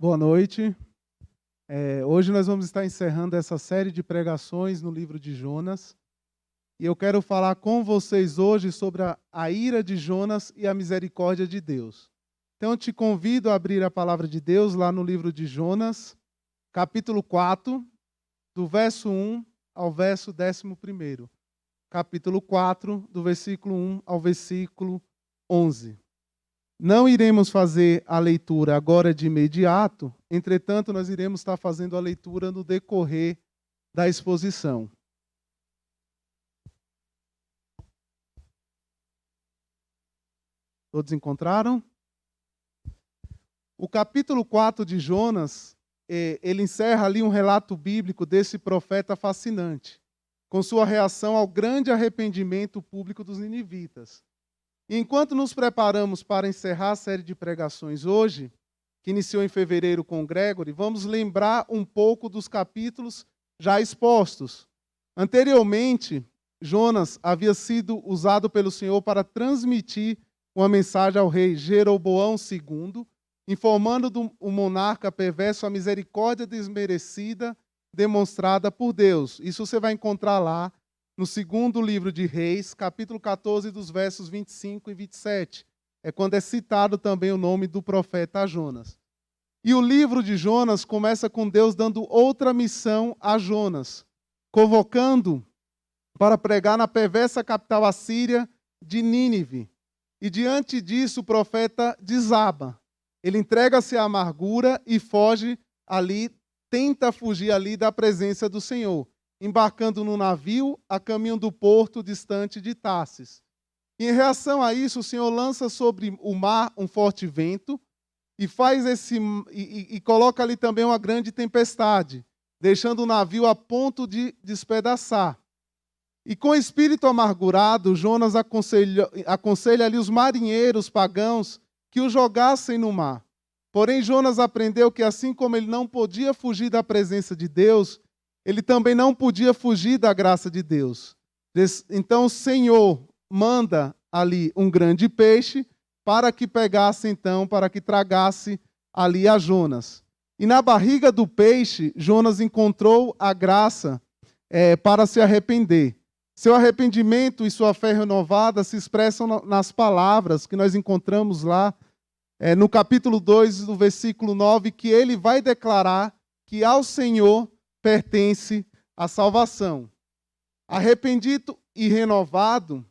Boa noite. Hoje nós vamos estar encerrando essa série de pregações no livro de Jonas. E eu quero falar com vocês hoje sobre a ira de Jonas e a misericórdia de Deus. Então eu te convido a abrir a palavra de Deus lá no livro de Jonas, capítulo 4, do verso 1 ao verso 11º. Capítulo 4, do versículo 1 ao versículo 11. Não iremos fazer a leitura agora de imediato, entretanto, nós iremos estar fazendo a leitura no decorrer da exposição. Todos encontraram? O capítulo 4 de Jonas, ele encerra ali um relato bíblico desse profeta fascinante, com sua reação ao grande arrependimento público dos ninivitas. E enquanto nos preparamos para encerrar a série de pregações hoje, que iniciou em fevereiro com Gregory, vamos lembrar um pouco dos capítulos já expostos. Anteriormente, Jonas havia sido usado pelo Senhor para transmitir uma mensagem ao rei Jeroboão II, informando o monarca perverso a misericórdia desmerecida demonstrada por Deus. Isso você vai encontrar lá no segundo livro de Reis, capítulo 14, dos versos 25 e 27. É quando é citado também o nome do profeta Jonas. E o livro de Jonas começa com Deus dando outra missão a Jonas, convocando para pregar na perversa capital assíria de Nínive. E diante disso o profeta desaba. Ele entrega-se à amargura e foge ali, tenta fugir ali da presença do Senhor, embarcando no navio a caminho do porto distante de Tarsis. Em reação a isso, o Senhor lança sobre o mar um forte vento e coloca ali também uma grande tempestade, deixando o navio a ponto de despedaçar. E com espírito amargurado, Jonas aconselha ali os marinheiros pagãos que o jogassem no mar. Porém, Jonas aprendeu que assim como ele não podia fugir da presença de Deus, ele também não podia fugir da graça de Deus. Então o Senhor manda ali um grande peixe para que tragasse ali a Jonas. E na barriga do peixe, Jonas encontrou a graça para se arrepender. Seu arrependimento e sua fé renovada se expressam nas palavras que nós encontramos lá no capítulo 2, do versículo 9, que ele vai declarar que ao Senhor pertence à salvação. Arrependido e renovado,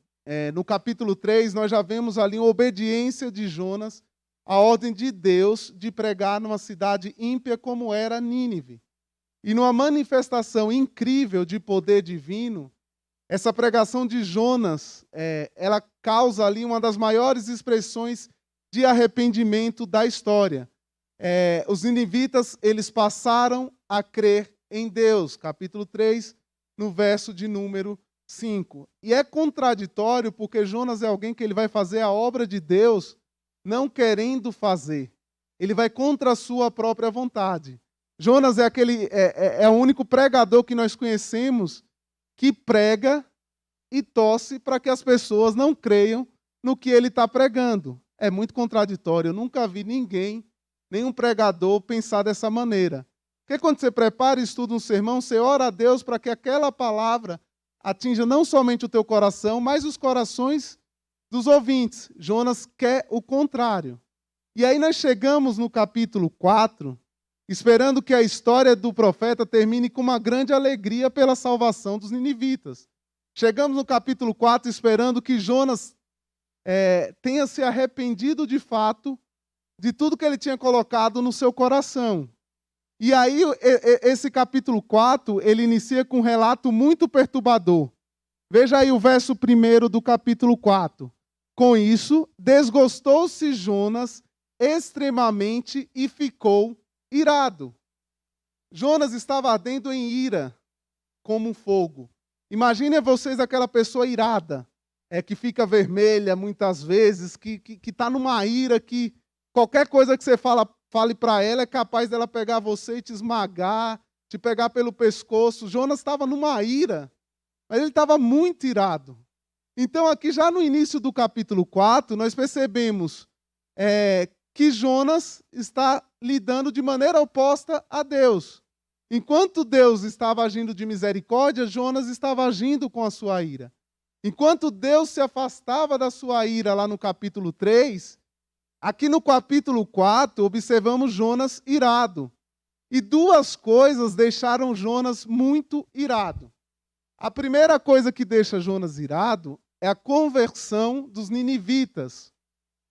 no capítulo 3, nós já vemos ali uma obediência de Jonas à ordem de Deus de pregar numa cidade ímpia como era Nínive. E numa manifestação incrível de poder divino, essa pregação de Jonas, ela causa ali uma das maiores expressões de arrependimento da história. Os ninivitas, eles passaram a crer em Deus, capítulo 3, no verso de número 5. E é contraditório porque Jonas é alguém que ele vai fazer a obra de Deus não querendo fazer. Ele vai contra a sua própria vontade. Jonas é o único pregador que nós conhecemos que prega e torce para que as pessoas não creiam no que ele está pregando. É muito contraditório. Eu nunca vi nenhum pregador pensar dessa maneira. Porque quando você prepara e estuda um sermão, você ora a Deus para que aquela palavra atinja não somente o teu coração, mas os corações dos ouvintes. Jonas quer o contrário. E aí nós chegamos no capítulo 4, esperando que a história do profeta termine com uma grande alegria pela salvação dos ninivitas. Chegamos no capítulo 4 esperando que Jonas tenha se arrependido de fato de tudo que ele tinha colocado no seu coração. E aí, esse capítulo 4, ele inicia com um relato muito perturbador. Veja aí o verso 1 do capítulo 4. Com isso, desgostou-se Jonas extremamente e ficou irado. Jonas estava ardendo em ira, como um fogo. Imaginem vocês aquela pessoa irada, que fica vermelha muitas vezes, que está numa ira que qualquer coisa que você fale para ela é capaz dela pegar você e te esmagar, te pegar pelo pescoço. Jonas estava numa ira, mas ele estava muito irado. Então aqui já no início do capítulo 4, nós percebemos que Jonas está lidando de maneira oposta a Deus. Enquanto Deus estava agindo de misericórdia, Jonas estava agindo com a sua ira. Enquanto Deus se afastava da sua ira lá no capítulo 3, aqui no capítulo 4, observamos Jonas irado. E duas coisas deixaram Jonas muito irado. A primeira coisa que deixa Jonas irado é a conversão dos ninivitas.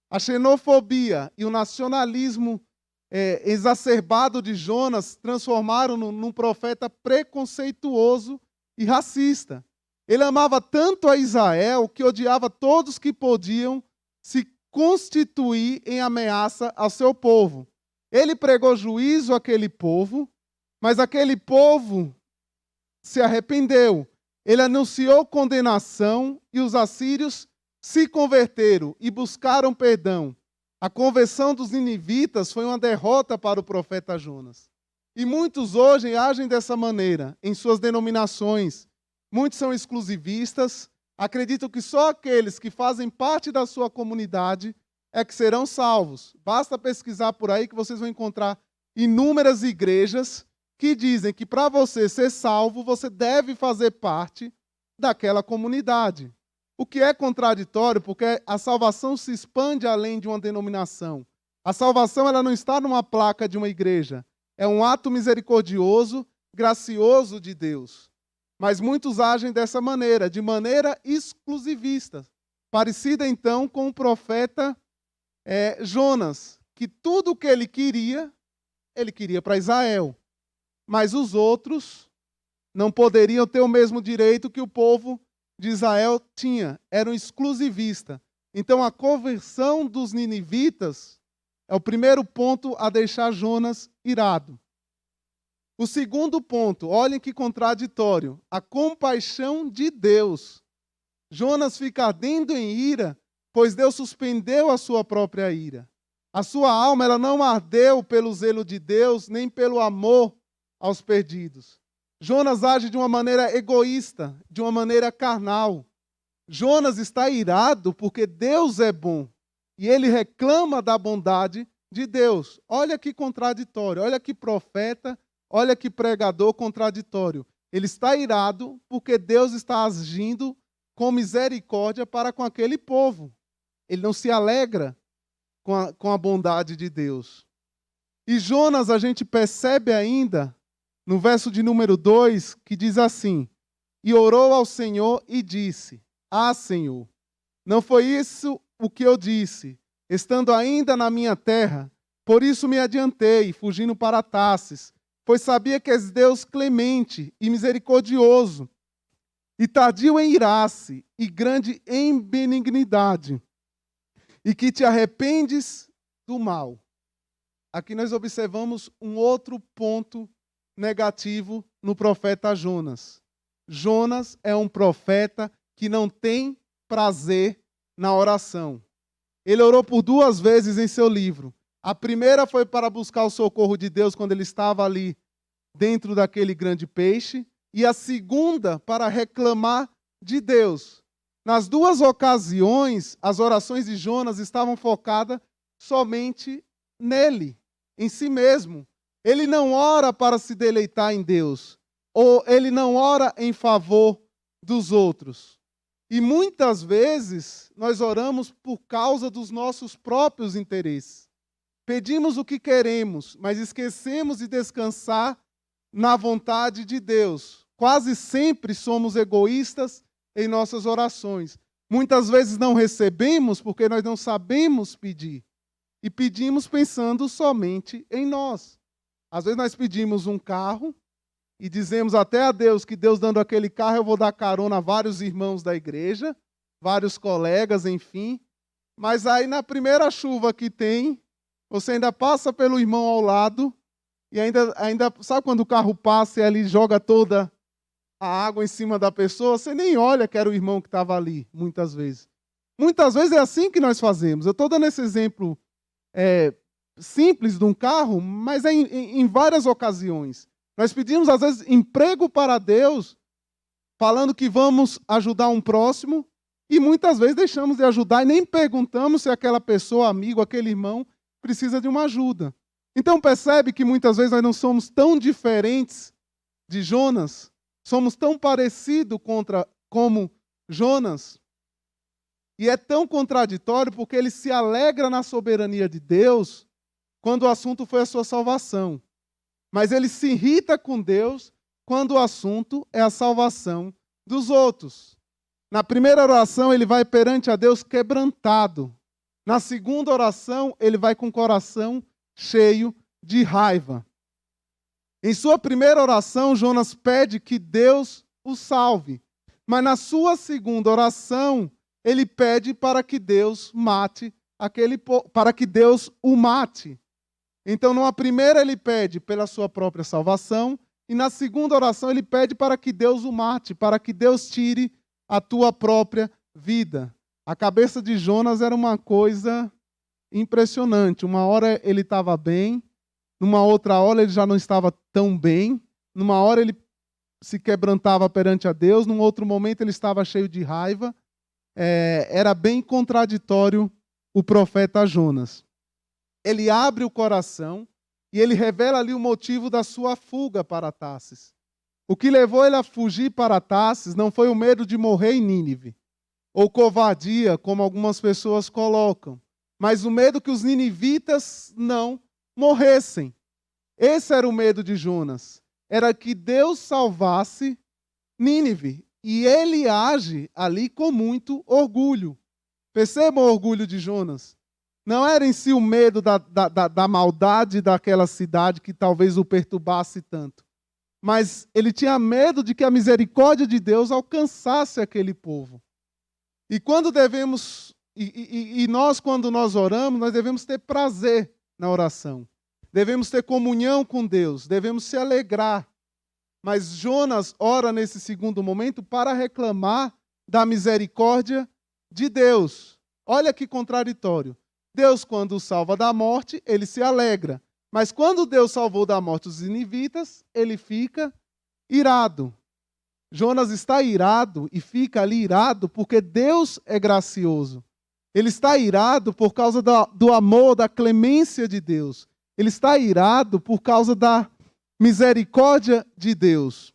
A xenofobia e o nacionalismo exacerbado de Jonas transformaram-no num profeta preconceituoso e racista. Ele amava tanto a Israel que odiava todos que podiam se constituir em ameaça ao seu povo. Ele pregou juízo àquele povo, mas aquele povo se arrependeu. Ele anunciou condenação e os assírios se converteram e buscaram perdão. A conversão dos ninivitas foi uma derrota para o profeta Jonas. E muitos hoje agem dessa maneira em suas denominações. Muitos são exclusivistas, acreditam que só aqueles que fazem parte da sua comunidade é que serão salvos. Basta pesquisar por aí que vocês vão encontrar inúmeras igrejas que dizem que para você ser salvo, você deve fazer parte daquela comunidade. O que é contraditório, porque a salvação se expande além de uma denominação. A salvação ela não está numa placa de uma igreja. É um ato misericordioso, gracioso de Deus. Mas muitos agem dessa maneira, de maneira exclusivista. Parecida, então, com o profeta Jonas, que tudo o que ele queria para Israel. Mas os outros não poderiam ter o mesmo direito que o povo de Israel tinha. Eram exclusivistas. Então, a conversão dos ninivitas é o primeiro ponto a deixar Jonas irado. O segundo ponto, olhem que contraditório, a compaixão de Deus. Jonas fica ardendo em ira, pois Deus suspendeu a sua própria ira. A sua alma ela não ardeu pelo zelo de Deus, nem pelo amor aos perdidos. Jonas age de uma maneira egoísta, de uma maneira carnal. Jonas está irado porque Deus é bom e ele reclama da bondade de Deus. Olha que contraditório, olha que profeta, olha que pregador contraditório. Ele está irado porque Deus está agindo com misericórdia para com aquele povo. Ele não se alegra com a bondade de Deus. E Jonas, a gente percebe ainda, no verso de número 2, que diz assim: e orou ao Senhor e disse: ah, Senhor, não foi isso o que eu disse, estando ainda na minha terra? Por isso me adiantei, fugindo para Tarsis, pois sabia que és Deus clemente e misericordioso, e tardio em irar-se, e grande em benignidade, e que te arrependes do mal. Aqui nós observamos um outro ponto negativo no profeta Jonas. Jonas é um profeta que não tem prazer na oração. Ele orou por 2 vezes em seu livro. A primeira foi para buscar o socorro de Deus quando ele estava ali dentro daquele grande peixe, e a segunda para reclamar de Deus. Nas 2 ocasiões, as orações de Jonas estavam focadas somente nele, em si mesmo. Ele não ora para se deleitar em Deus, ou ele não ora em favor dos outros. E muitas vezes nós oramos por causa dos nossos próprios interesses. Pedimos o que queremos, mas esquecemos de descansar na vontade de Deus. Quase sempre somos egoístas em nossas orações. Muitas vezes não recebemos porque nós não sabemos pedir. E pedimos pensando somente em nós. Às vezes nós pedimos um carro e dizemos até a Deus que Deus dando aquele carro eu vou dar carona a vários irmãos da igreja, vários colegas, enfim. Mas aí na primeira chuva que tem, você ainda passa pelo irmão ao lado e ainda sabe quando o carro passa e ali joga toda a água em cima da pessoa, você nem olha que era o irmão que estava ali, muitas vezes. Muitas vezes é assim que nós fazemos. Eu estou dando esse exemplo simples de um carro, mas é em várias ocasiões. Nós pedimos, às vezes, emprego para Deus, falando que vamos ajudar um próximo, e muitas vezes deixamos de ajudar e nem perguntamos se aquela pessoa, amigo, aquele irmão, precisa de uma ajuda. Então percebe que muitas vezes nós não somos tão diferentes de Jonas, somos tão parecidos como Jonas, e é tão contraditório porque ele se alegra na soberania de Deus quando o assunto foi a sua salvação, mas ele se irrita com Deus quando o assunto é a salvação dos outros. Na primeira oração ele vai perante a Deus quebrantado, na segunda oração ele vai com o coração cheio de raiva. Em sua primeira oração, Jonas pede que Deus o salve. Mas na sua segunda oração, ele pede para que Deus mate para que Deus o mate. Então, numa primeira ele pede pela sua própria salvação, e na segunda oração ele pede para que Deus o mate, para que Deus tire a tua própria vida. A cabeça de Jonas era uma coisa impressionante. Uma hora ele estava bem, numa outra hora ele já não estava tão bem, numa hora ele se quebrantava perante a Deus, num outro momento ele estava cheio de raiva. Era bem contraditório o profeta Jonas. Ele abre o coração e ele revela ali o motivo da sua fuga para Tarsis. O que levou ele a fugir para Tarsis não foi o medo de morrer em Nínive, ou covardia, como algumas pessoas colocam, mas o medo que os ninivitas não morressem. Esse era o medo de Jonas. Era que Deus salvasse Nínive. E ele age ali com muito orgulho. Percebam o orgulho de Jonas. Não era em si o medo da maldade daquela cidade que talvez o perturbasse tanto. Mas ele tinha medo de que a misericórdia de Deus alcançasse aquele povo. E quando quando nós oramos, nós devemos ter prazer na oração. Devemos ter comunhão com Deus, devemos se alegrar. Mas Jonas ora nesse segundo momento para reclamar da misericórdia de Deus. Olha que contraditório. Deus, quando o salva da morte, ele se alegra. Mas quando Deus salvou da morte os ninivitas, ele fica irado. Jonas está irado e fica ali irado porque Deus é gracioso. Ele está irado por causa do amor, da clemência de Deus. Ele está irado por causa da misericórdia de Deus.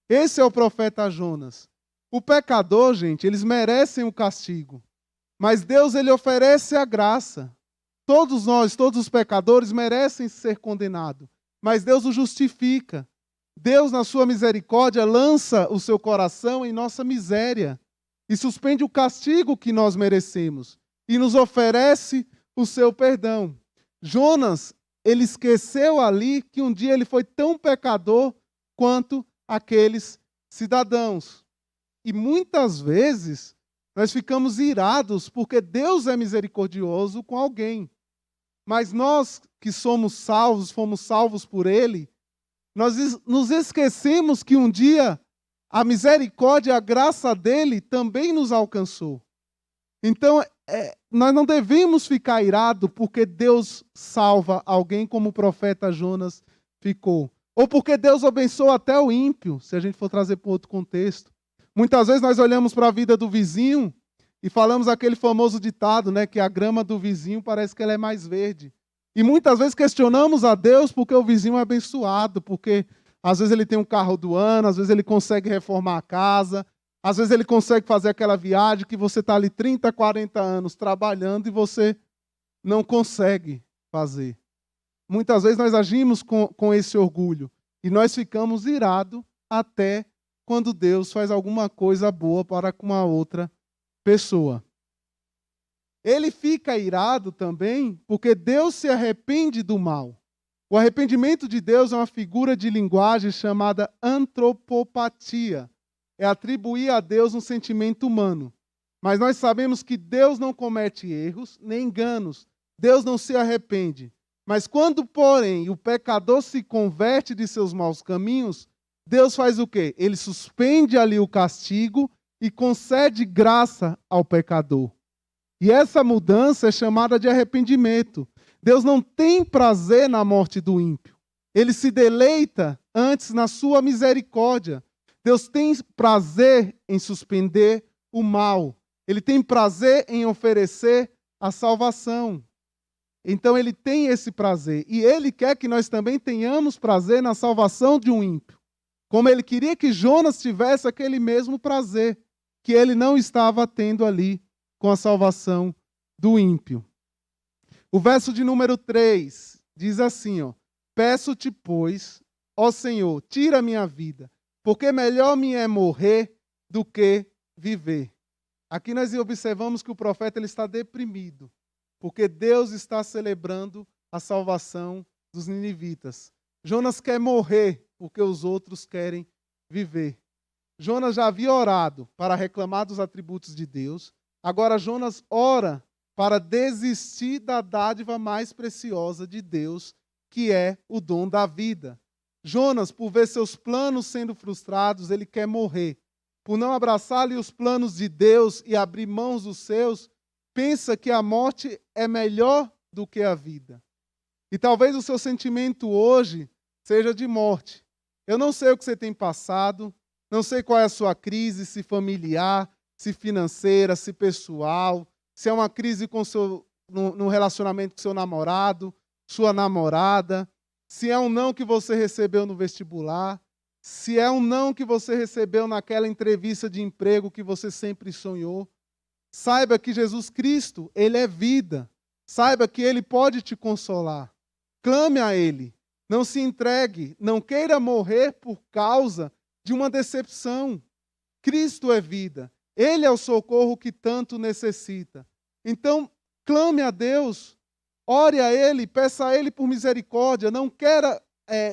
Esse é o profeta Jonas. O pecador, gente, eles merecem o castigo. Mas Deus, ele oferece a graça. Todos nós, todos os pecadores merecem ser condenados. Mas Deus o justifica. Deus, na sua misericórdia, lança o seu coração em nossa miséria e suspende o castigo que nós merecemos e nos oferece o seu perdão. Jonas, ele esqueceu ali que um dia ele foi tão pecador quanto aqueles cidadãos. E muitas vezes nós ficamos irados porque Deus é misericordioso com alguém. Mas nós que somos salvos, fomos salvos por Ele, nós nos esquecemos que um dia a misericórdia e a graça dele também nos alcançou. Então, nós não devemos ficar irados porque Deus salva alguém como o profeta Jonas ficou. Ou porque Deus abençoa até o ímpio, se a gente for trazer para outro contexto. Muitas vezes nós olhamos para a vida do vizinho e falamos aquele famoso ditado, né, que a grama do vizinho parece que ela é mais verde. E muitas vezes questionamos a Deus porque o vizinho é abençoado, porque às vezes ele tem um carro do ano, às vezes ele consegue reformar a casa, às vezes ele consegue fazer aquela viagem que você está ali 30, 40 anos trabalhando e você não consegue fazer. Muitas vezes nós agimos com esse orgulho e nós ficamos irados até quando Deus faz alguma coisa boa para com a outra pessoa. Ele fica irado também porque Deus se arrepende do mal. O arrependimento de Deus é uma figura de linguagem chamada antropopatia. É atribuir a Deus um sentimento humano. Mas nós sabemos que Deus não comete erros nem enganos. Deus não se arrepende. Mas quando, porém, o pecador se converte de seus maus caminhos, Deus faz o quê? Ele suspende ali o castigo e concede graça ao pecador. E essa mudança é chamada de arrependimento. Deus não tem prazer na morte do ímpio. Ele se deleita antes na sua misericórdia. Deus tem prazer em suspender o mal. Ele tem prazer em oferecer a salvação. Então ele tem esse prazer. E ele quer que nós também tenhamos prazer na salvação de um ímpio. Como ele queria que Jonas tivesse aquele mesmo prazer que ele não estava tendo ali com a salvação do ímpio. O verso de número 3 diz assim, ó: peço-te, pois, ó Senhor, tira a minha vida, porque melhor me é morrer do que viver. Aqui nós observamos que o profeta ele está deprimido, porque Deus está celebrando a salvação dos ninivitas. Jonas quer morrer, porque os outros querem viver. Jonas já havia orado para reclamar dos atributos de Deus. Agora Jonas ora para desistir da dádiva mais preciosa de Deus, que é o dom da vida. Jonas, por ver seus planos sendo frustrados, ele quer morrer. Por não abraçar-lhe os planos de Deus e abrir mãos dos seus, pensa que a morte é melhor do que a vida. E talvez o seu sentimento hoje seja de morte. Eu não sei o que você tem passado, não sei qual é a sua crise, se familiar, se financeira, se pessoal, se é uma crise no relacionamento com seu namorado, sua namorada, se é um não que você recebeu no vestibular, se é um não que você recebeu naquela entrevista de emprego que você sempre sonhou. Saiba que Jesus Cristo, Ele é vida. Saiba que Ele pode te consolar. Clame a Ele. Não se entregue. Não queira morrer por causa de uma decepção. Cristo é vida. Ele é o socorro que tanto necessita. Então, clame a Deus. Ore a Ele. Peça a Ele por misericórdia. Não queira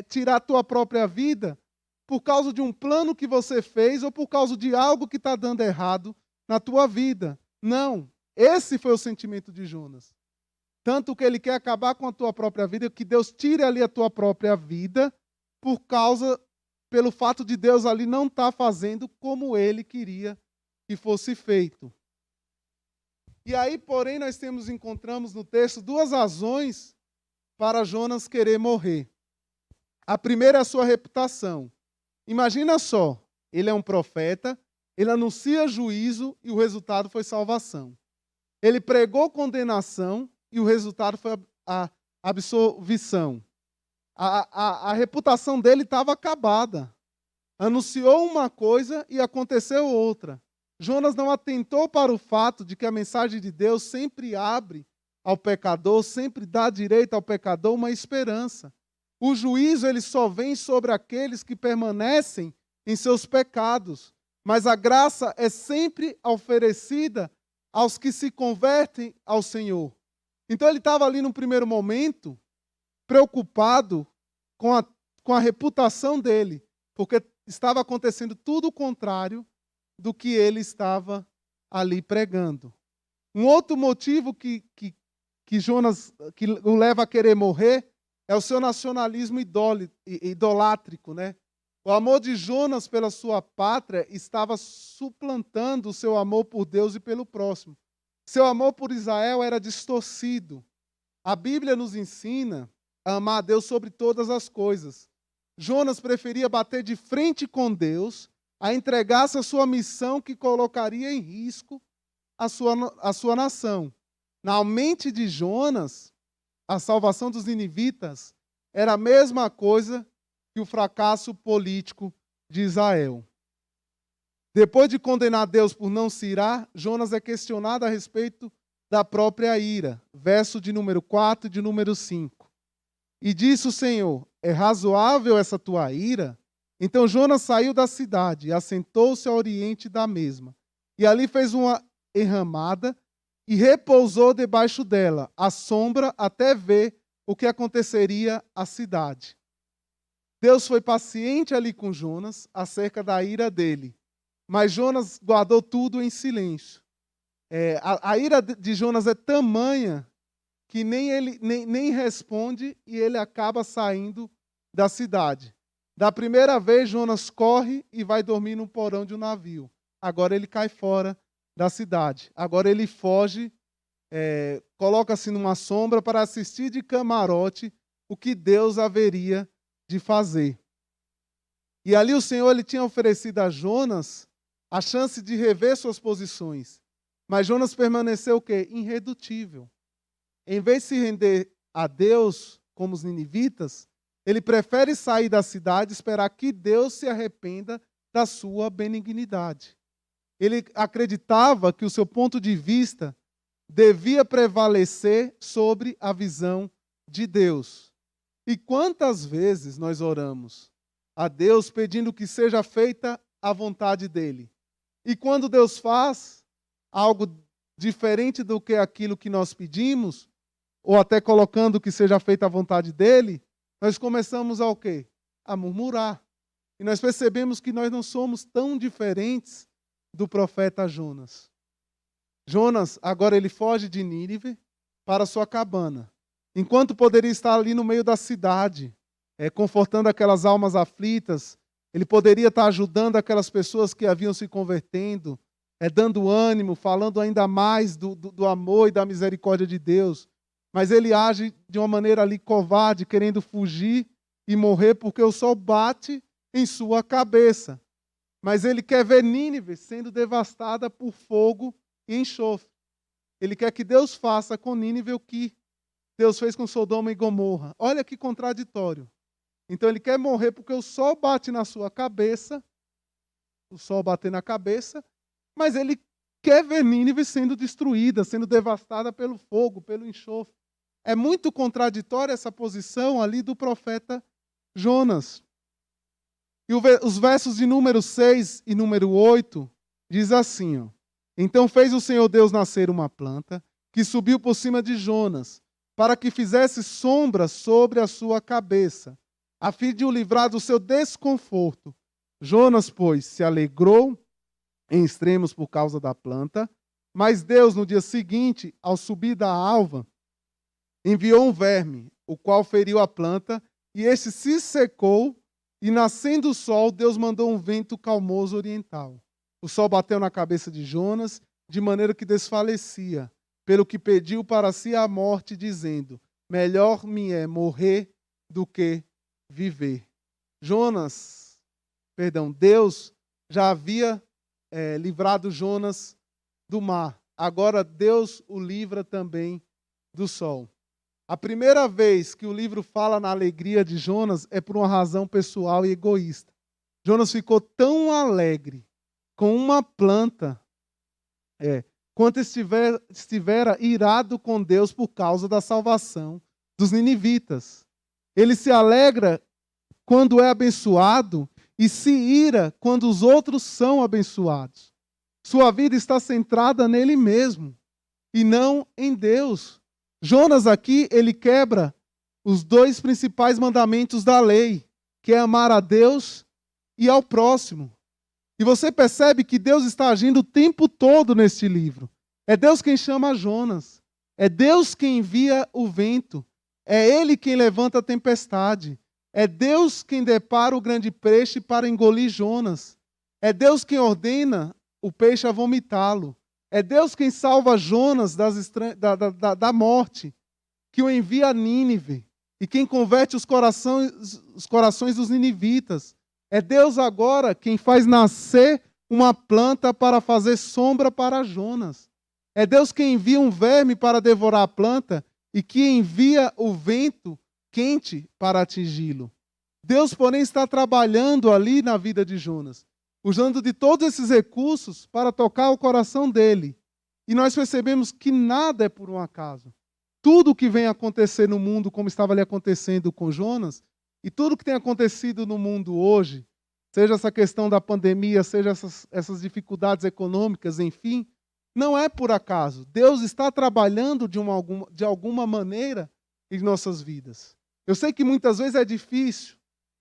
tirar a tua própria vida por causa de um plano que você fez ou por causa de algo que está dando errado na tua vida. Não. Esse foi o sentimento de Jonas. Tanto que ele quer acabar com a tua própria vida, que Deus tire ali a tua própria vida, pelo fato de Deus ali não estar fazendo como ele queria que fosse feito. E aí, porém, nós encontramos no texto duas razões para Jonas querer morrer. A primeira é a sua reputação. Imagina só, ele é um profeta, ele anuncia juízo e o resultado foi salvação. Ele pregou condenação e o resultado foi a absolvição. A reputação dele estava acabada. Anunciou uma coisa e aconteceu outra. Jonas não atentou para o fato de que a mensagem de Deus sempre abre ao pecador, sempre dá direito ao pecador uma esperança. O juízo ele só vem sobre aqueles que permanecem em seus pecados, mas a graça é sempre oferecida aos que se convertem ao Senhor. Então ele estava ali no primeiro momento preocupado com a reputação dele, porque estava acontecendo tudo o contrário do que ele estava ali pregando. Um outro motivo que Jonas que o leva a querer morrer é o seu nacionalismo idolátrico, né? O amor de Jonas pela sua pátria estava suplantando o seu amor por Deus e pelo próximo. Seu amor por Israel era distorcido. A Bíblia nos ensina a amar a Deus sobre todas as coisas. Jonas preferia bater de frente com Deus a entregar-se a sua missão que colocaria em risco a sua nação. Na mente de Jonas, a salvação dos ninivitas era a mesma coisa que o fracasso político de Israel. Depois de condenar Deus por não se irar, Jonas é questionado a respeito da própria ira. Verso de número 4 e de número 5. E disse o Senhor: é razoável essa tua ira? Então Jonas saiu da cidade e assentou-se ao oriente da mesma. E ali fez uma enramada e repousou debaixo dela, à sombra, até ver o que aconteceria à cidade. Deus foi paciente ali com Jonas acerca da ira dele. Mas Jonas guardou tudo em silêncio. A ira de Jonas é tamanha que nem responde e ele acaba saindo da cidade. Da primeira vez, Jonas corre e vai dormir no porão de um navio. Agora ele cai fora da cidade. Agora ele foge, coloca-se numa sombra para assistir de camarote o que Deus haveria de fazer. E ali o Senhor ele tinha oferecido a Jonas a chance de rever suas posições. Mas Jonas permaneceu o quê? Irredutível. em vez de se render a Deus, como os ninivitas, ele prefere sair da cidade e esperar que Deus se arrependa da sua benignidade. Ele acreditava que o seu ponto de vista devia prevalecer sobre a visão de Deus. E quantas vezes nós oramos a Deus pedindo que seja feita a vontade dele? E quando Deus faz algo diferente do que aquilo que nós pedimos, ou até colocando que seja feita a vontade dele, nós começamos a o quê? A murmurar. E nós percebemos que nós não somos tão diferentes do profeta Jonas. Jonas, agora ele foge de Nínive para sua cabana. Enquanto poderia estar ali no meio da cidade, confortando aquelas almas aflitas, ele poderia estar ajudando aquelas pessoas que haviam se convertendo, dando ânimo, falando ainda mais do amor e da misericórdia de Deus. Mas ele age de uma maneira ali covarde, querendo fugir e morrer, porque o sol bate em sua cabeça. Mas ele quer ver Nínive sendo devastada por fogo e enxofre. Ele quer que Deus faça com Nínive o que Deus fez com Sodoma e Gomorra. Olha que contraditório. Então ele quer morrer porque o sol bate na sua cabeça, o sol bater na cabeça, mas ele quer ver Nínive sendo destruída, sendo devastada pelo fogo, pelo enxofre. É muito contraditória essa posição ali do profeta Jonas. E os versos de número 6 e número 8 diz assim, ó: Então fez o Senhor Deus nascer uma planta que subiu por cima de Jonas, para que fizesse sombra sobre a sua cabeça, a fim de o livrar do seu desconforto. Jonas, pois, se alegrou em extremos por causa da planta, mas Deus, no dia seguinte, ao subir da alva, enviou um verme, o qual feriu a planta, e este se secou, e nascendo o sol, Deus mandou um vento calmoso oriental. O sol bateu na cabeça de Jonas, de maneira que desfalecia, pelo que pediu para si a morte, dizendo: melhor me é morrer do que viver. Deus já havia livrado Jonas do mar. Agora Deus o livra também do sol. A primeira vez que o livro fala na alegria de Jonas é por uma razão pessoal e egoísta. Jonas ficou tão alegre com uma planta, quanto estivera irado com Deus por causa da salvação dos ninivitas. Ele se alegra quando é abençoado e se ira quando os outros são abençoados. Sua vida está centrada nele mesmo e não em Deus. Jonas aqui, ele quebra os dois principais mandamentos da lei, que é amar a Deus e ao próximo. E você percebe que Deus está agindo o tempo todo neste livro. É Deus quem chama Jonas. É Deus quem envia o vento. É Ele quem levanta a tempestade. É Deus quem depara o grande peixe para engolir Jonas. É Deus quem ordena o peixe a vomitá-lo. É Deus quem salva Jonas da morte, que o envia a Nínive, e quem converte os corações dos ninivitas. É Deus agora quem faz nascer uma planta para fazer sombra para Jonas. É Deus quem envia um verme para devorar a planta e que envia o vento quente para atingi-lo. Deus, porém, está trabalhando ali na vida de Jonas, usando de todos esses recursos para tocar o coração dele. E nós percebemos que nada é por um acaso. Tudo que vem acontecer no mundo, como estava ali acontecendo com Jonas, e tudo que tem acontecido no mundo hoje, seja essa questão da pandemia, seja essas dificuldades econômicas, enfim, não é por acaso. Deus está trabalhando de alguma maneira em nossas vidas. Eu sei que muitas vezes é difícil,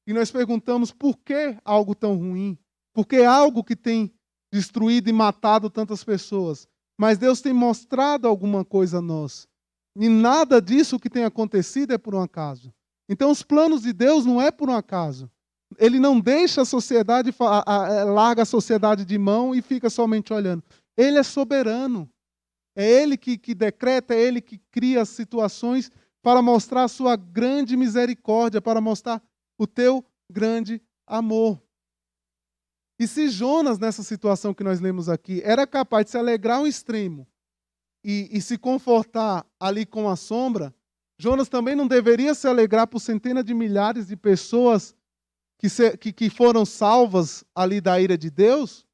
e nós perguntamos por que algo tão ruim, por que algo que tem destruído e matado tantas pessoas. Mas Deus tem mostrado alguma coisa a nós. E nada disso que tem acontecido é por um acaso. Então os planos de Deus não é por um acaso. Ele não deixa a sociedade, larga a sociedade de mão e fica somente olhando. Ele é soberano. É Ele que decreta, é Ele que cria as situações para mostrar a sua grande misericórdia, para mostrar o teu grande amor. E se Jonas, nessa situação que nós lemos aqui, era capaz de se alegrar ao extremo, e se confortar ali com a sombra, Jonas também não deveria se alegrar por centenas de milhares de pessoas que foram salvas ali da ira de Deus?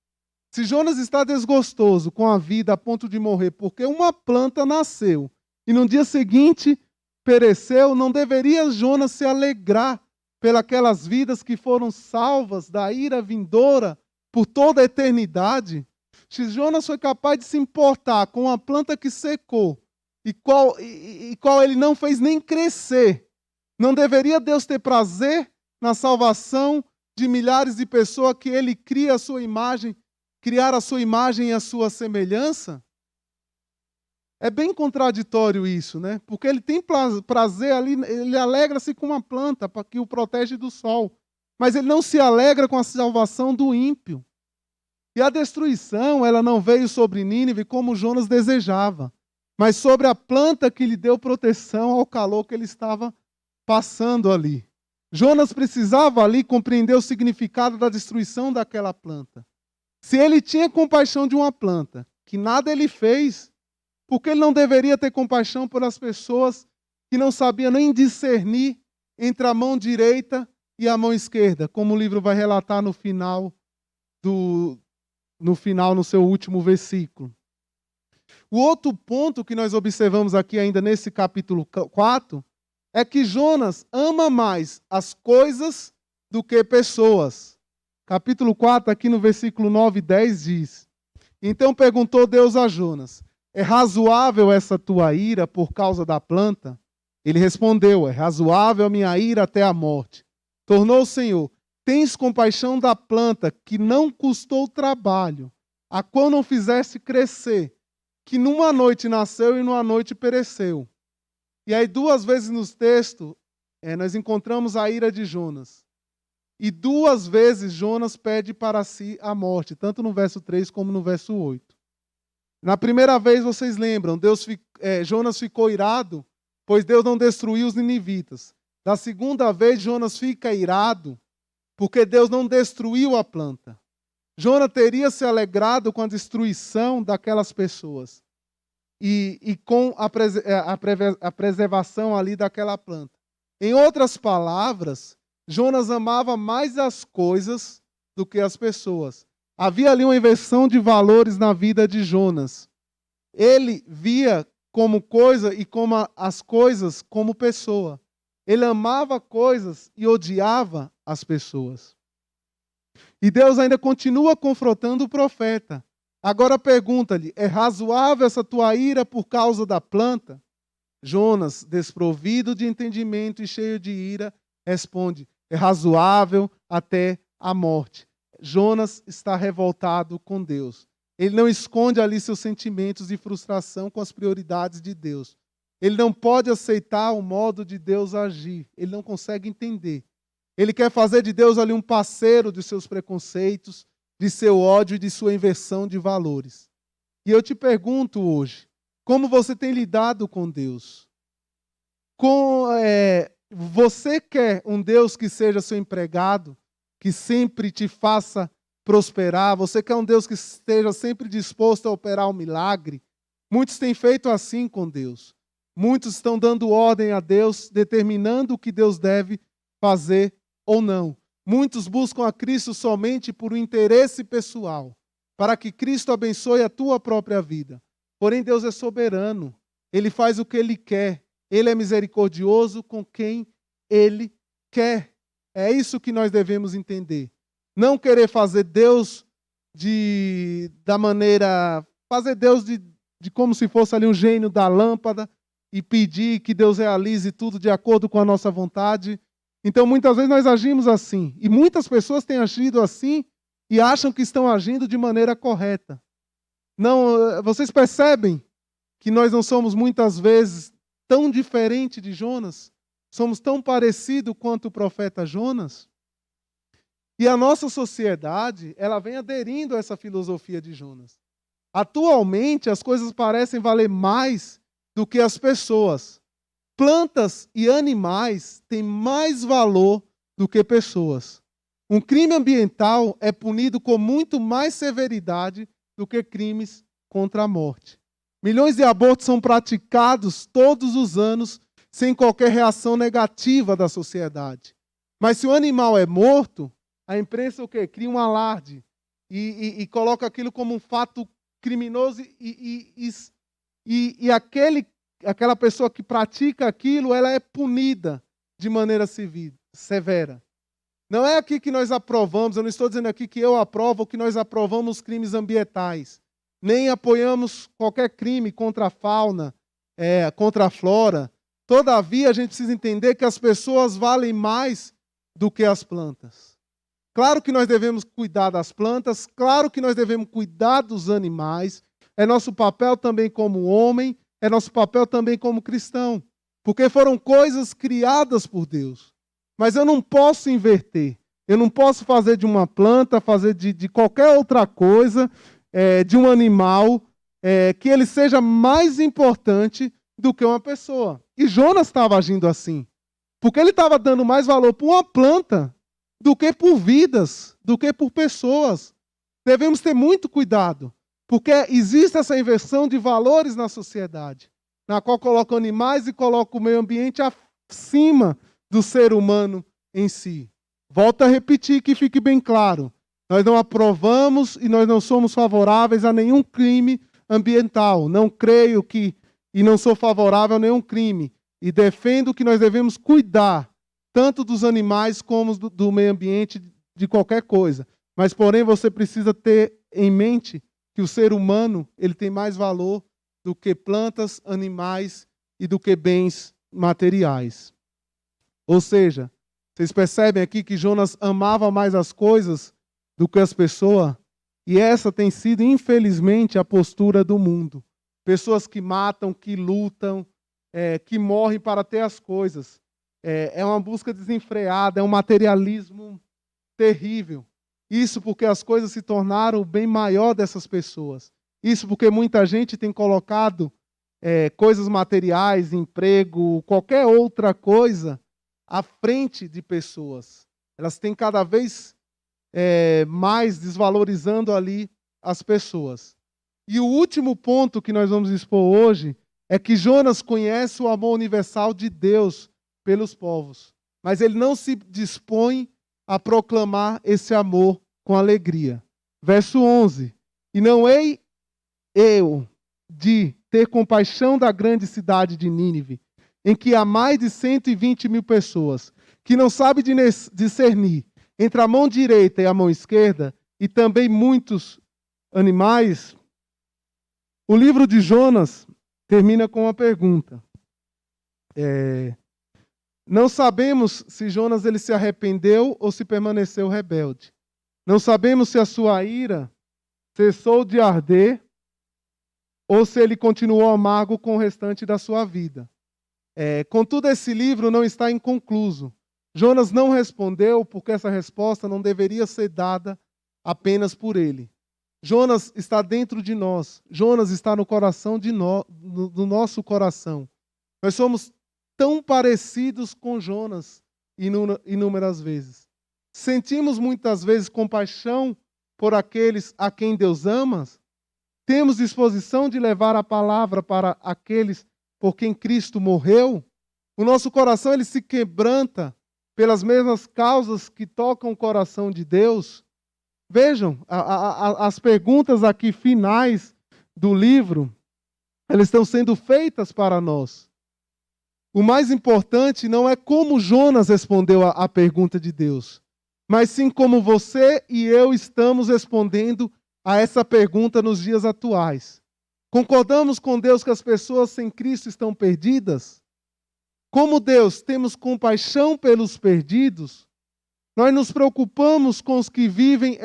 Se Jonas está desgostoso com a vida a ponto de morrer porque uma planta nasceu e no dia seguinte pereceu, não deveria Jonas se alegrar pelas vidas que foram salvas da ira vindoura por toda a eternidade? Se Jonas foi capaz de se importar com uma planta que secou e qual ele não fez nem crescer, não deveria Deus ter prazer na salvação de milhares de pessoas que ele cria a sua imagem, criar a sua imagem e a sua semelhança? É bem contraditório isso, né? Porque ele tem prazer ali, ele alegra-se com uma planta que o protege do sol, mas ele não se alegra com a salvação do ímpio. E a destruição, ela não veio sobre Nínive como Jonas desejava, mas sobre a planta que lhe deu proteção ao calor que ele estava passando ali. Jonas precisava ali compreender o significado da destruição daquela planta. Se ele tinha compaixão de uma planta, que nada ele fez, por que ele não deveria ter compaixão pelas pessoas que não sabiam nem discernir entre a mão direita e a mão esquerda, como o livro vai relatar no final, no seu último versículo. O outro ponto que nós observamos aqui ainda nesse capítulo 4 é que Jonas ama mais as coisas do que pessoas. Capítulo 4, aqui no versículo 9 e 10 diz: Então perguntou Deus a Jonas: É razoável essa tua ira por causa da planta? Ele respondeu: É razoável a minha ira até a morte. Tornou o Senhor: Tens compaixão da planta que não custou trabalho, a qual não fizeste crescer, que numa noite nasceu e numa noite pereceu. E aí 2 vezes nos textos nós encontramos a ira de Jonas. E 2 vezes Jonas pede para si a morte, tanto no verso 3 como no verso 8. Na primeira vez, vocês lembram, Jonas ficou irado, pois Deus não destruiu os ninivitas. Da segunda vez, Jonas fica irado, porque Deus não destruiu a planta. Jonas teria se alegrado com a destruição daquelas pessoas e com a preservação ali daquela planta. Em outras palavras, Jonas amava mais as coisas do que as pessoas. Havia ali uma inversão de valores na vida de Jonas. Ele via como coisa e como as coisas como pessoa. Ele amava coisas e odiava as pessoas. E Deus ainda continua confrontando o profeta. Agora pergunta-lhe: é razoável essa tua ira por causa da planta? Jonas, desprovido de entendimento e cheio de ira, responde: é razoável até a morte. Jonas está revoltado com Deus. Ele não esconde ali seus sentimentos de frustração com as prioridades de Deus. Ele não pode aceitar o modo de Deus agir. Ele não consegue entender. Ele quer fazer de Deus ali um parceiro de seus preconceitos, de seu ódio e de sua inversão de valores. E eu te pergunto hoje, como você tem lidado com Deus? Você quer um Deus que seja seu empregado, que sempre te faça prosperar? Você quer um Deus que esteja sempre disposto a operar um milagre? Muitos têm feito assim com Deus. Muitos estão dando ordem a Deus, determinando o que Deus deve fazer ou não. Muitos buscam a Cristo somente por um interesse pessoal, para que Cristo abençoe a tua própria vida. Porém, Deus é soberano. Ele faz o que Ele quer. Ele é misericordioso com quem Ele quer. É isso que nós devemos entender. Não querer fazer Deus fazer Deus de como se fosse ali um gênio da lâmpada e pedir que Deus realize tudo de acordo com a nossa vontade. Então, muitas vezes nós agimos assim. E muitas pessoas têm agido assim e acham que estão agindo de maneira correta. Não, vocês percebem que nós não somos muitas vezes tão diferentes de Jonas? Somos tão parecidos quanto o profeta Jonas? E a nossa sociedade, ela vem aderindo a essa filosofia de Jonas. Atualmente, as coisas parecem valer mais do que as pessoas. Plantas e animais têm mais valor do que pessoas. Um crime ambiental é punido com muito mais severidade do que crimes contra a morte. Milhões de abortos são praticados todos os anos sem qualquer reação negativa da sociedade. Mas se o animal é morto, a imprensa o quê? Cria um alarde e coloca aquilo como um fato criminoso e aquela pessoa que pratica aquilo, ela é punida de maneira severa. Não é aqui que nós aprovamos, eu não estou dizendo aqui que eu aprovo ou que nós aprovamos crimes ambientais. Nem apoiamos qualquer crime contra a fauna, contra a flora. Todavia, a gente precisa entender que as pessoas valem mais do que as plantas. Claro que nós devemos cuidar das plantas, claro que nós devemos cuidar dos animais. É nosso papel também como homem, é nosso papel também como cristão. Porque foram coisas criadas por Deus. Mas eu não posso inverter. Eu não posso fazer de uma planta, fazer de qualquer outra coisa, de um animal, que ele seja mais importante do que uma pessoa. E Jonas estava agindo assim. Porque ele estava dando mais valor para uma planta do que por vidas, do que por pessoas. Devemos ter muito cuidado. Porque existe essa inversão de valores na sociedade, na qual coloca animais e coloca o meio ambiente acima do ser humano em si. Volto a repetir que fique bem claro. Nós não aprovamos e nós não somos favoráveis a nenhum crime ambiental. Não creio que, e não sou favorável a nenhum crime. E defendo que nós devemos cuidar tanto dos animais como do meio ambiente, de qualquer coisa. Mas, porém, você precisa ter em mente que o ser humano ele tem mais valor do que plantas, animais e do que bens materiais. Ou seja, vocês percebem aqui que Jonas amava mais as coisas do que as pessoas? E essa tem sido, infelizmente, a postura do mundo. Pessoas que matam, que lutam, que morrem para ter as coisas. É uma busca desenfreada, é um materialismo terrível. Isso porque as coisas se tornaram o bem maior dessas pessoas. Isso porque muita gente tem colocado coisas materiais, emprego, qualquer outra coisa à frente de pessoas. Elas têm cada vez mais desvalorizando ali as pessoas. E o último ponto que nós vamos expor hoje é que Jonas conhece o amor universal de Deus pelos povos, mas ele não se dispõe a proclamar esse amor com alegria. Verso 11. E não hei eu de ter compaixão da grande cidade de Nínive, em que há mais de 120.000 pessoas, que não sabe discernir entre a mão direita e a mão esquerda, e também muitos animais. O livro de Jonas termina com uma pergunta. Não sabemos se Jonas ele se arrependeu ou se permaneceu rebelde. Não sabemos se a sua ira cessou de arder ou se ele continuou amargo com o restante da sua vida. Contudo, esse livro não está inconcluso. Jonas não respondeu porque essa resposta não deveria ser dada apenas por ele. Jonas está dentro de nós. Jonas está no coração do nosso coração. Nós somos tão parecidos com Jonas inúmeras vezes. Sentimos muitas vezes compaixão por aqueles a quem Deus ama. Temos disposição de levar a palavra para aqueles por quem Cristo morreu. O nosso coração ele se quebranta pelas mesmas causas que tocam o coração de Deus. Vejam, as perguntas aqui finais do livro, elas estão sendo feitas para nós. O mais importante não é como Jonas respondeu a pergunta de Deus, mas sim como você e eu estamos respondendo a essa pergunta nos dias atuais. Concordamos com Deus que as pessoas sem Cristo estão perdidas? Como Deus, temos compaixão pelos perdidos? Nós nos preocupamos com os que vivem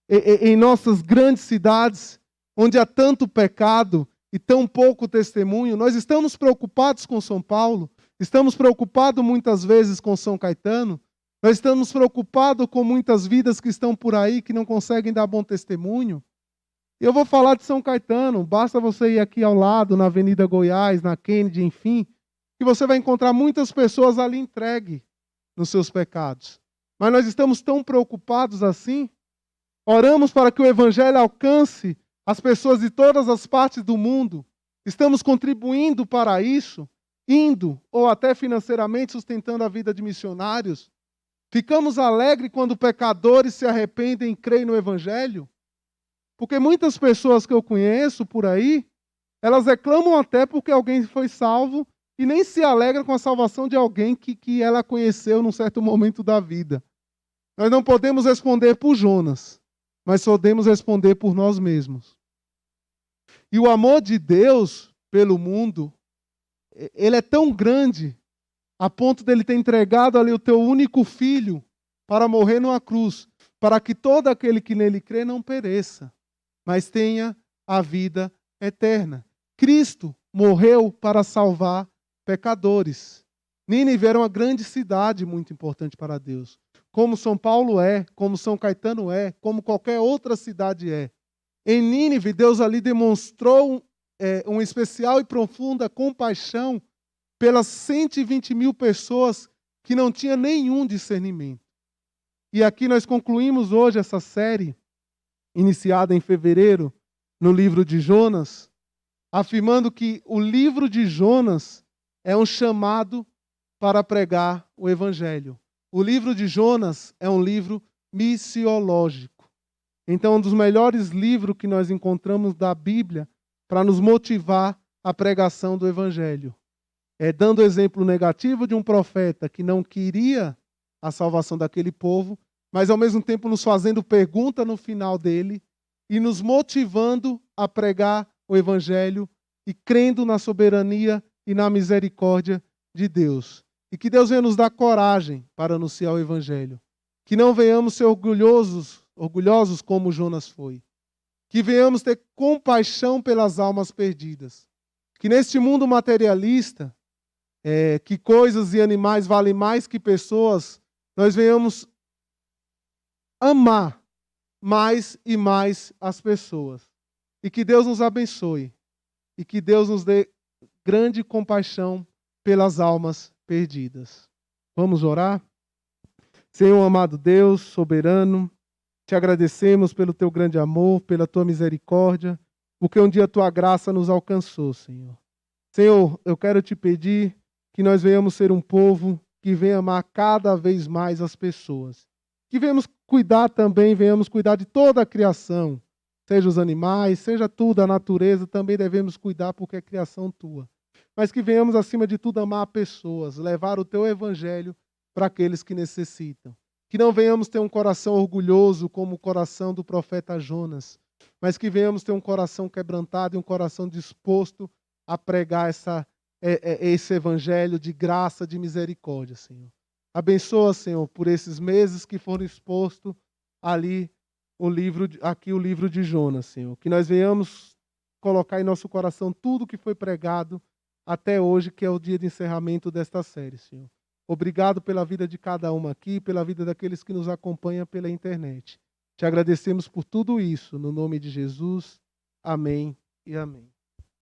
em nossas grandes cidades, onde há tanto pecado e tão pouco testemunho. Nós estamos preocupados com São Paulo, estamos preocupados muitas vezes com São Caetano, nós estamos preocupados com muitas vidas que estão por aí que não conseguem dar bom testemunho. Eu vou falar de São Caetano, basta você ir aqui ao lado, na Avenida Goiás, na Kennedy, enfim, que você vai encontrar muitas pessoas ali entregues nos seus pecados. Mas nós estamos tão preocupados assim? Oramos para que o Evangelho alcance as pessoas de todas as partes do mundo. Estamos contribuindo para isso, indo ou até financeiramente sustentando a vida de missionários? Ficamos alegres quando pecadores se arrependem e creem no Evangelho? Porque muitas pessoas que eu conheço por aí, elas reclamam até porque alguém foi salvo e nem se alegram com a salvação de alguém que ela conheceu num certo momento da vida. Nós não podemos responder por Jonas, mas podemos responder por nós mesmos. E o amor de Deus pelo mundo, ele é tão grande, a ponto dele ter entregado ali o teu único filho para morrer numa cruz, para que todo aquele que nele crê não pereça, mas tenha a vida eterna. Cristo morreu para salvar pecadores. Nínive era uma grande cidade muito importante para Deus. Como São Paulo é, como São Caetano é, como qualquer outra cidade é. Em Nínive, Deus ali demonstrou uma especial e profunda compaixão pelas 120.000 pessoas que não tinham nenhum discernimento. E aqui nós concluímos hoje essa série, iniciada em fevereiro, no livro de Jonas, afirmando que o livro de Jonas é um chamado para pregar o Evangelho. O livro de Jonas é um livro missiológico. Então, um dos melhores livros que nós encontramos da Bíblia para nos motivar à pregação do Evangelho. Dando exemplo negativo de um profeta que não queria a salvação daquele povo, mas ao mesmo tempo nos fazendo pergunta no final dele e nos motivando a pregar o Evangelho e crendo na soberania e na misericórdia de Deus. E que Deus venha nos dar coragem para anunciar o Evangelho. Que não venhamos ser orgulhosos como Jonas foi. Que venhamos ter compaixão pelas almas perdidas. Que neste mundo materialista, que coisas e animais valem mais que pessoas, nós venhamos amar mais e mais as pessoas. E que Deus nos abençoe. E que Deus nos dê grande compaixão pelas almas perdidas. Vamos orar? Senhor amado Deus, soberano, te agradecemos pelo teu grande amor, pela tua misericórdia, porque um dia a tua graça nos alcançou, Senhor. Senhor, eu quero te pedir que nós venhamos ser um povo que venha amar cada vez mais as pessoas. Que venhamos cuidar também, venhamos cuidar de toda a criação, seja os animais, seja tudo, a natureza, também devemos cuidar porque é criação tua. Mas que venhamos, acima de tudo, amar pessoas, levar o teu evangelho para aqueles que necessitam. Que não venhamos ter um coração orgulhoso como o coração do profeta Jonas, mas que venhamos ter um coração quebrantado e um coração disposto a pregar esse evangelho de graça, de misericórdia, Senhor. Abençoa, Senhor, por esses meses que foram expostos ali o livro de Jonas, Senhor. Que nós venhamos colocar em nosso coração tudo que foi pregado até hoje, que é o dia de encerramento desta série, Senhor. Obrigado pela vida de cada um aqui, pela vida daqueles que nos acompanham pela internet. Te agradecemos por tudo isso, no nome de Jesus. Amém e amém.